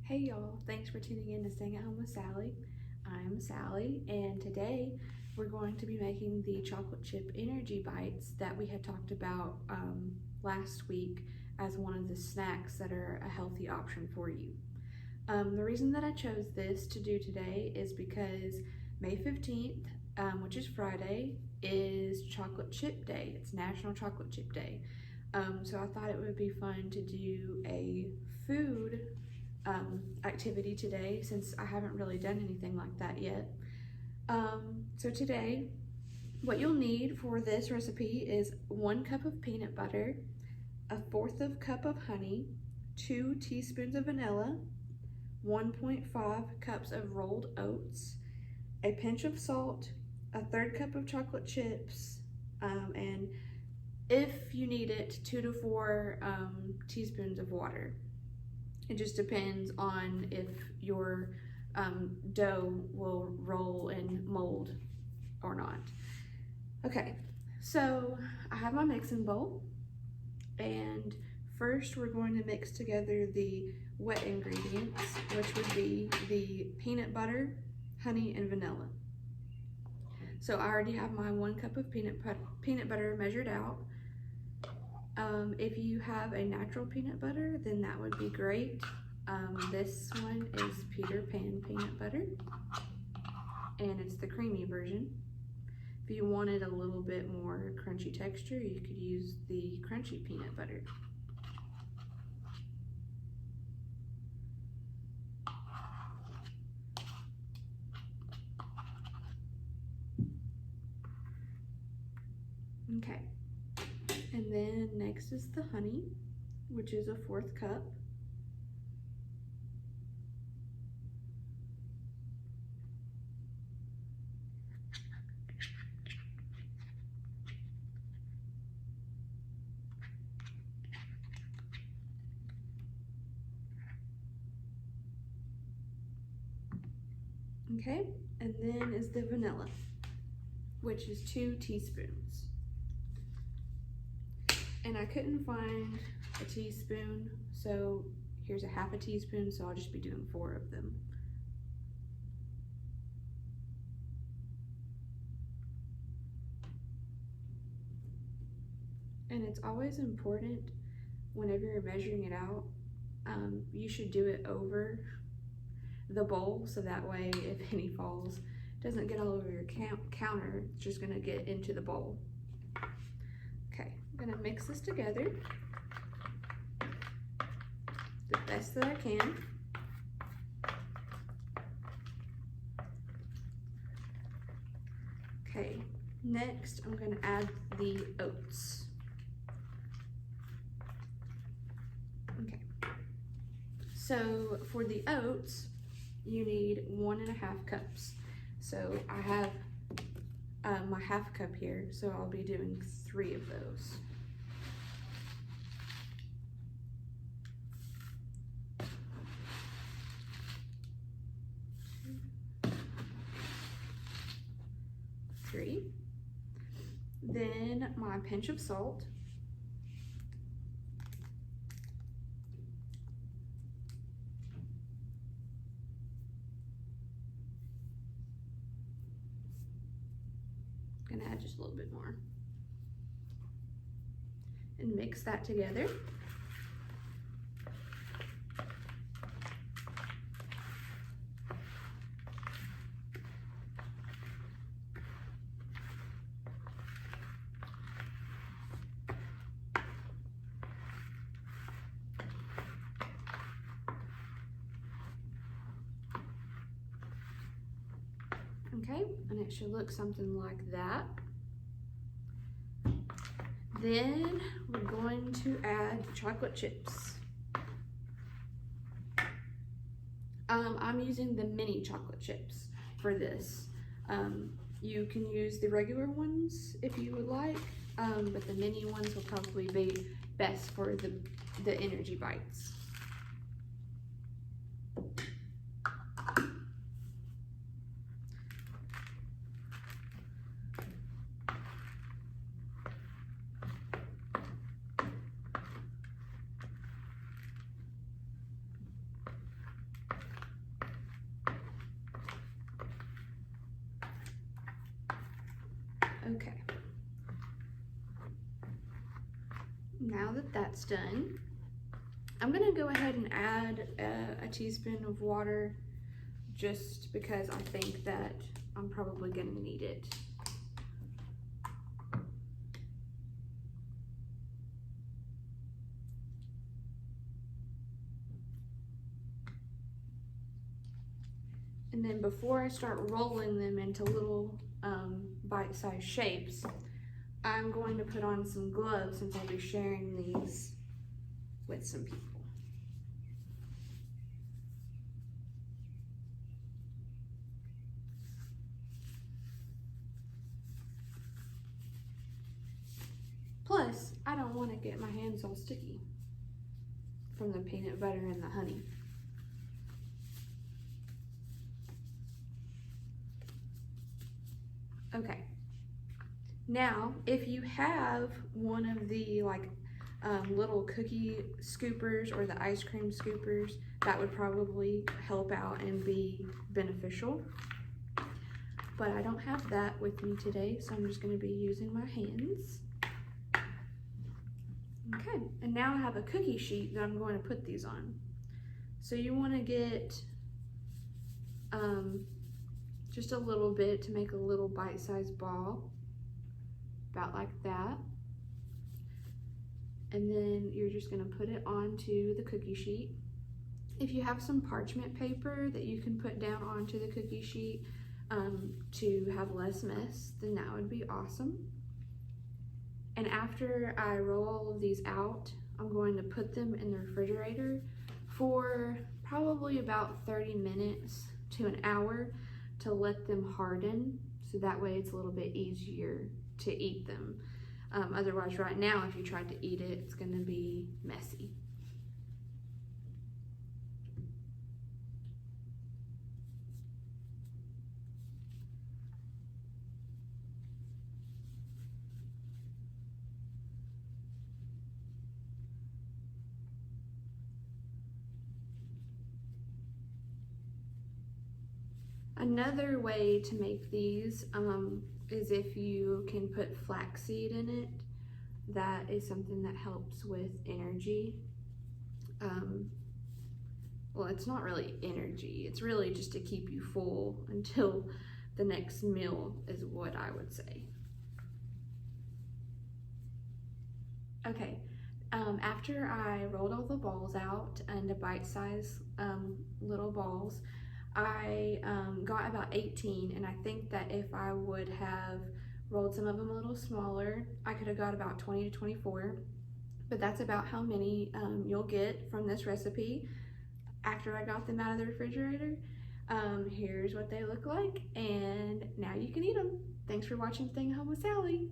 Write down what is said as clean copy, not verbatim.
Hey y'all, thanks for tuning in to Staying at Home with Sally. I'm Sally, and today we're going to be making the chocolate chip energy bites that we had talked about last week as one of the snacks that are a healthy option for you. The reason that I chose this to do today is because May 15th, which is Friday, is Chocolate Chip Day. It's National Chocolate Chip Day. So I thought it would be fun to do a food activity today, since I haven't really done anything like that yet. So today, what you'll need for this recipe is 1 cup of peanut butter, 1/4 cup of honey, 2 teaspoons of vanilla, 1.5 cups of rolled oats, a pinch of salt, 1/3 cup of chocolate chips, and if you need it, 2 to 4 teaspoons of water. It just depends on if your dough will roll and mold or not. Okay, so I have my mixing bowl, and first we're going to mix together the wet ingredients, which would be the peanut butter, honey, and vanilla. So I already have my 1 cup of peanut butter measured out. If you have a natural peanut butter, then that would be great. This one is Peter Pan peanut butter, and it's the creamy version. If you wanted a little bit more crunchy texture, you could use the crunchy peanut butter. Okay, and then next is the honey, which is a 1/4 cup. Okay, and then is the vanilla, which is 2 teaspoons. And I couldn't find a teaspoon, so here's a 1/2 teaspoon, so I'll just be doing 4 of them. And it's always important whenever you're measuring it out, you should do it over the bowl, so that way if any falls, it doesn't get all over your counter, it's just gonna get into the bowl. Okay, I'm gonna mix this together the best that I can. Okay, next I'm gonna add the oats. Okay, so for the oats, you need 1.5 cups. So I have my 1/2 cup here, so I'll be doing 3 of those. Then my pinch of salt. Gonna add just a little bit more. And mix that together. Okay, and it should look something like that. Then we're going to add chocolate chips. I'm using the mini chocolate chips for this. You can use the regular ones if you would like, but the mini ones will probably be best for the energy bites. Now that that's done, I'm gonna go ahead and add a teaspoon of water just because I think that I'm probably gonna need it. And then before I start rolling them into little bite-sized shapes, I'm going to put on some gloves since I'll be sharing these with some people. Plus, I don't want to get my hands all sticky from the peanut butter and the honey. Okay, now if you have one of the little cookie scoopers or the ice cream scoopers, that would probably help out and be beneficial. But I don't have that with me today, so I'm just going to be using my hands. Okay, and now I have a cookie sheet that I'm going to put these on. So you want to get just a little bit to make a little bite-sized ball, about like that. And then you're just gonna put it onto the cookie sheet. If you have some parchment paper that you can put down onto the cookie sheet to have less mess, then that would be awesome. And after I roll all of these out, I'm going to put them in the refrigerator for probably about 30 minutes to an hour to let them harden, so that way it's a little bit easier to eat them. Otherwise, right now, if you tried to eat it, it's gonna be messy. Another way to make these is if you can put flaxseed in it. That is something that helps with energy. Well, it's not really energy, it's really just to keep you full until the next meal is what I would say. Okay, after I rolled all the balls out into bite-sized little balls, I got about 18, and I think that if I would have rolled some of them a little smaller, I could have got about 20 to 24, but that's about how many you'll get from this recipe. After I got them out of the refrigerator, here's what they look like, and now you can eat them. Thanks for watching Staying Home with Sally.